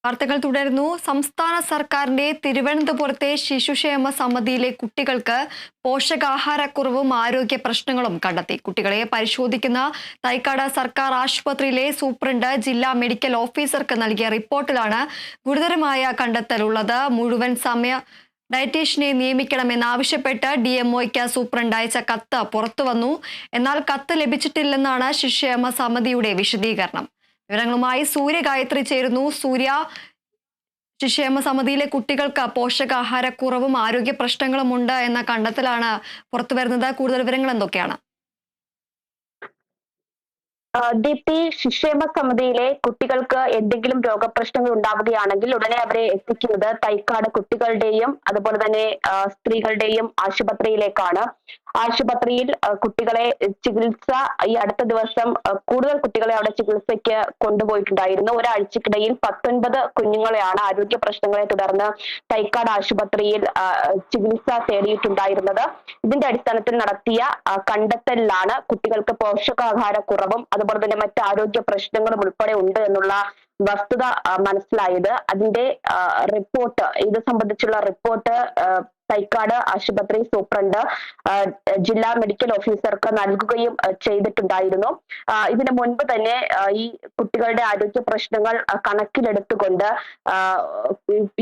വാർത്തകൾ തുടരുന്നു. സംസ്ഥാന സർക്കാരിന്റെ തിരുവനന്തപുരത്തെ ശിശുക്ഷേമ സമിതിയിലെ കുട്ടികൾക്ക് പോഷകാഹാരക്കുറവും ആരോഗ്യ പ്രശ്നങ്ങളും കണ്ടെത്തി. കുട്ടികളെ പരിശോധിക്കുന്ന തൈക്കാട് സർക്കാർ ആശുപത്രിയിലെ സൂപ്രണ്ട് ജില്ലാ മെഡിക്കൽ ഓഫീസർക്ക് നൽകിയ റിപ്പോർട്ടിലാണ് ഗുരുതരമായ കണ്ടെത്തലുള്ളത്. മുഴുവൻ സമയ ഡയറ്റീഷ്യനെ നിയമിക്കണമെന്നാവശ്യപ്പെട്ട് DMOയ്ക്ക് സൂപ്രണ്ട് അയച്ച കത്ത് പുറത്തുവന്നു. എന്നാൽ കത്ത് ലഭിച്ചിട്ടില്ലെന്നാണ് ശിശുക്ഷേമ സമിതിയുടെ വിശദീകരണം. വിവരങ്ങളുമായി സൂര്യ ഗായത്രി ചേരുന്നു. സൂര്യ, ശിശുക്ഷേമ സമിതിയിലെ കുട്ടികൾക്ക് പോഷകാഹാരക്കുറവും ആരോഗ്യ പ്രശ്നങ്ങളും ഉണ്ട് എന്ന കണ്ടെത്തലാണ് പുറത്തുവരുന്നത്. കൂടുതൽ വിവരങ്ങൾ എന്തൊക്കെയാണ്? ദീപ്തി, ശിശുക്ഷേമ സമിതിയിലെ കുട്ടികൾക്ക് എന്തെങ്കിലും രോഗപ്രശ്നങ്ങൾ ഉണ്ടാവുകയാണെങ്കിൽ ഉടനെ അവരെ എത്തിക്കുന്നത് തൈക്കാട് കുട്ടികളുടെയും അതുപോലെ തന്നെ സ്ത്രീകളുടെയും ആശുപത്രിയിലേക്കാണ്. ആശുപത്രിയിൽ കുട്ടികളെ ചികിത്സ ഈ അടുത്ത ദിവസം കൂടുതൽ കുട്ടികളെ അവിടെ ചികിത്സയ്ക്ക് കൊണ്ടുപോയിട്ടുണ്ടായിരുന്നു. ഒരാഴ്ചക്കിടയിൽ 19 കുഞ്ഞുങ്ങളെയാണ് ആരോഗ്യ പ്രശ്നങ്ങളെ തുടർന്ന് തൈക്കാട് ആശുപത്രിയിൽ ചികിത്സ തേടിയിട്ടുണ്ടായിരുന്നത്. ഇതിന്റെ അടിസ്ഥാനത്തിൽ നടത്തിയ കണ്ടെത്തലിലാണ് കുട്ടികൾക്ക് പോഷകാഹാരക്കുറവും അതുപോലെ തന്നെ മറ്റ് ആരോഗ്യ പ്രശ്നങ്ങളും ഉൾപ്പെടെ ഉണ്ട് എന്നുള്ള വസ്തുത മനസ്സിലായത്. അതിന്റെ റിപ്പോർട്ട്, ഇത് സംബന്ധിച്ചുള്ള റിപ്പോർട്ട് തൈക്കാട് ആശുപത്രി സൂപ്രണ്ട് ജില്ലാ മെഡിക്കൽ ഓഫീസർക്ക് നൽകുകയും ചെയ്തിട്ടുണ്ടായിരുന്നു. ഇതിനു മുൻപ് തന്നെ ഈ കുട്ടികളുടെ ആരോഗ്യ പ്രശ്നങ്ങൾ കണക്കിലെടുത്തുകൊണ്ട്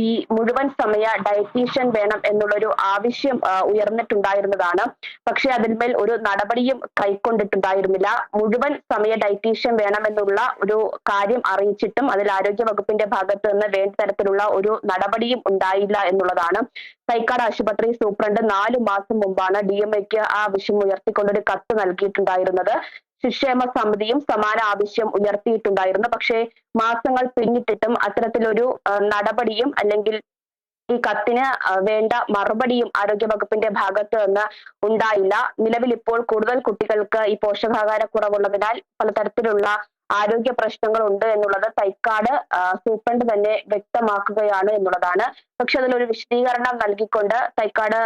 ഈ മുഴുവൻ സമയ ഡയറ്റീഷ്യൻ വേണം എന്നുള്ളൊരു ആവശ്യം ഉയർന്നിട്ടുണ്ടായിരുന്നതാണ്. പക്ഷെ അതിന്മേൽ ഒരു നടപടിയും കൈക്കൊണ്ടിട്ടുണ്ടായിരുന്നില്ല. മുഴുവൻ സമയ ഡയറ്റീഷ്യൻ വേണമെന്നുള്ള ഒരു കാര്യം അറിയിച്ചിട്ടും അതിൽ ആരോഗ്യ വകുപ്പിന്റെ ഭാഗത്ത് നിന്ന് വേണ്ട തരത്തിലുള്ള ഒരു നടപടിയും ഉണ്ടായില്ല എന്നുള്ളതാണ്. തൈക്കാട് ആശുപത്രി സൂപ്രണ്ട് 4 മാസം മുമ്പാണ് DMOയ്ക്ക് ആ ആവശ്യം ഉയർത്തിക്കൊണ്ടൊരു കത്ത് നൽകിയിട്ടുണ്ടായിരുന്നത്. ശിശുക്ഷേമ സമിതിയും സമാന ആവശ്യം ഉയർത്തിയിട്ടുണ്ടായിരുന്നു. പക്ഷേ മാസങ്ങൾ പിന്നിട്ടിട്ടും അത്തരത്തിലൊരു നടപടിയും അല്ലെങ്കിൽ ഈ കത്തിന് വേണ്ട മറുപടിയും ആരോഗ്യ വകുപ്പിന്റെ ഭാഗത്ത് നിന്ന് ഉണ്ടായില്ല. നിലവിൽ ഇപ്പോൾ കൂടുതൽ കുട്ടികൾക്ക് ഈ പോഷകാഹാരക്കുറവുള്ളതിനാൽ പലതരത്തിലുള്ള ആരോഗ്യ പ്രശ്നങ്ങൾ ഉണ്ട് എന്നുള്ളത് തൈക്കാട് സൂപ്രണ്ട് തന്നെ വ്യക്തമാക്കുകയാണ് എന്നുള്ളതാണ്. പക്ഷെ അതിലൊരു വിശദീകരണം നൽകിക്കൊണ്ട് തൈക്കാട്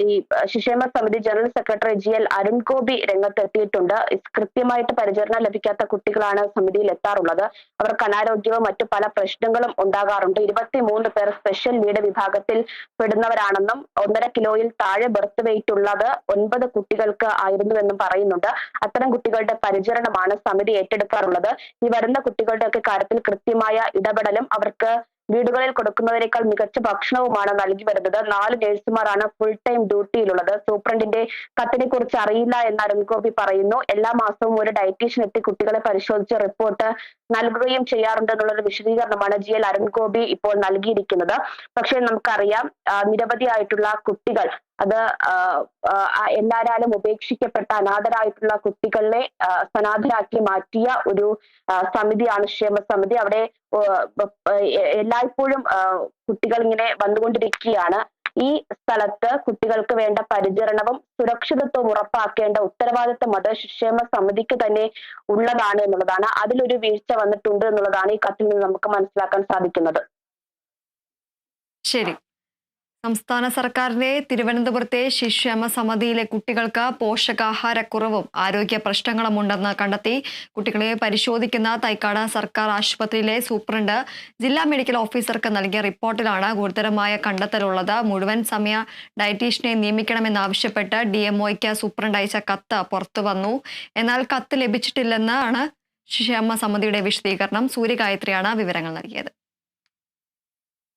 ഈ ശിശുക്ഷേമ സമിതി general secretary GL Arun Gopi രംഗത്തെത്തിയിട്ടുണ്ട്. കൃത്യമായിട്ട് പരിചരണം ലഭിക്കാത്ത കുട്ടികളാണ് സമിതിയിൽ എത്താറുള്ളത്. അവർക്ക് അനാരോഗ്യവും മറ്റു പല പ്രശ്നങ്ങളും ഉണ്ടാകാറുണ്ട്. 23 പേർ സ്പെഷ്യൽ നീഡ് വിഭാഗത്തിൽ പെടുന്നവരാണെന്നും 1.5 കിലോയിൽ താഴെ ബർത്ത് വെയിറ്റ് ഉള്ളത് 9 കുട്ടികൾക്ക് ആയിരുന്നുവെന്നും പറയുന്നുണ്ട്. അത്തരം കുട്ടികളുടെ പരിചരണമാണ് സമിതി ഏറ്റെടുക്കാറുള്ളത്. ഈ വരുന്ന കുട്ടികളുടെ ഒക്കെ കാര്യത്തിൽ കൃത്യമായ ഇടപെടലും അവർക്ക് വീടുകളിൽ കൊടുക്കുന്നതിനേക്കാൾ മികച്ച ഭക്ഷണവുമാണ് നൽകി വരുന്നത്. 4 നഴ്സുമാരാണ് ഫുൾ ടൈം ഡ്യൂട്ടിയിലുള്ളത്. സൂപ്രണ്ടിന്റെ കത്തിനെ കുറിച്ച് അറിയില്ല എന്ന് അരുൺ ഗോപി പറയുന്നു. എല്ലാ മാസവും ഒരു ഡയറ്റീഷ്യൻ എത്തി കുട്ടികളെ പരിശോധിച്ച് റിപ്പോർട്ട് നൽകുകയും ചെയ്യാറുണ്ട് എന്നുള്ളൊരു വിശദീകരണമാണ് GL അരുൺ ഗോപി ഇപ്പോൾ നൽകിയിരിക്കുന്നത്. പക്ഷേ നമുക്കറിയാം, നിരവധിയായിട്ടുള്ള കുട്ടികൾ, അത് എല്ലാരാലും ഉപേക്ഷിക്കപ്പെട്ട അനാഥരായിട്ടുള്ള കുട്ടികളെ സനാഥരാക്കി മാറ്റിയ ഒരു സമിതിയാണ് ക്ഷേമ സമിതി. അവിടെ എല്ലായ്പ്പോഴും കുട്ടികൾ ഇങ്ങനെ വന്നുകൊണ്ടിരിക്കുകയാണ്. ഈ സ്ഥലത്ത് കുട്ടികൾക്ക് വേണ്ട പരിചരണവും സുരക്ഷിതത്വവും ഉറപ്പാക്കേണ്ട ഉത്തരവാദിത്വം അത് ശിശുക്ഷേമ സമിതിക്ക് തന്നെ ഉള്ളതാണ് എന്നുള്ളതാണ്. അതിലൊരു വീഴ്ച വന്നിട്ടുണ്ട് എന്നുള്ളതാണ് ഈ കത്തിൽ നിന്ന് നമുക്ക് മനസ്സിലാക്കാൻ സാധിക്കുന്നത്. ശരി. സംസ്ഥാന സർക്കാരിന്റെ തിരുവനന്തപുരത്തെ ശിശുക്ഷേമ സമിതിയിലെ കുട്ടികൾക്ക് പോഷകാഹാരക്കുറവും ആരോഗ്യ പ്രശ്നങ്ങളും ഉണ്ടെന്ന് കണ്ടെത്തി. കുട്ടികളെ പരിശോധിക്കുന്ന തൈക്കാട് സർക്കാർ ആശുപത്രിയിലെ സൂപ്രണ്ട് ജില്ലാ മെഡിക്കൽ ഓഫീസർക്ക് നൽകിയ റിപ്പോർട്ടിലാണ് ഗുരുതരമായ കണ്ടെത്തലുള്ളത്. മുഴുവൻ സമയ ഡയറ്റീഷ്യനെ നിയമിക്കണമെന്നാവശ്യപ്പെട്ട് DMOയ്ക്ക് സൂപ്രണ്ട് അയച്ച കത്ത് പുറത്തുവന്നു. എന്നാൽ കത്ത് ലഭിച്ചിട്ടില്ലെന്നാണ് ശിശുക്ഷേമ സമിതിയുടെ വിശദീകരണം. സൂര്യ ഗായത്രിയാണ് വിവരങ്ങൾ നൽകിയത്.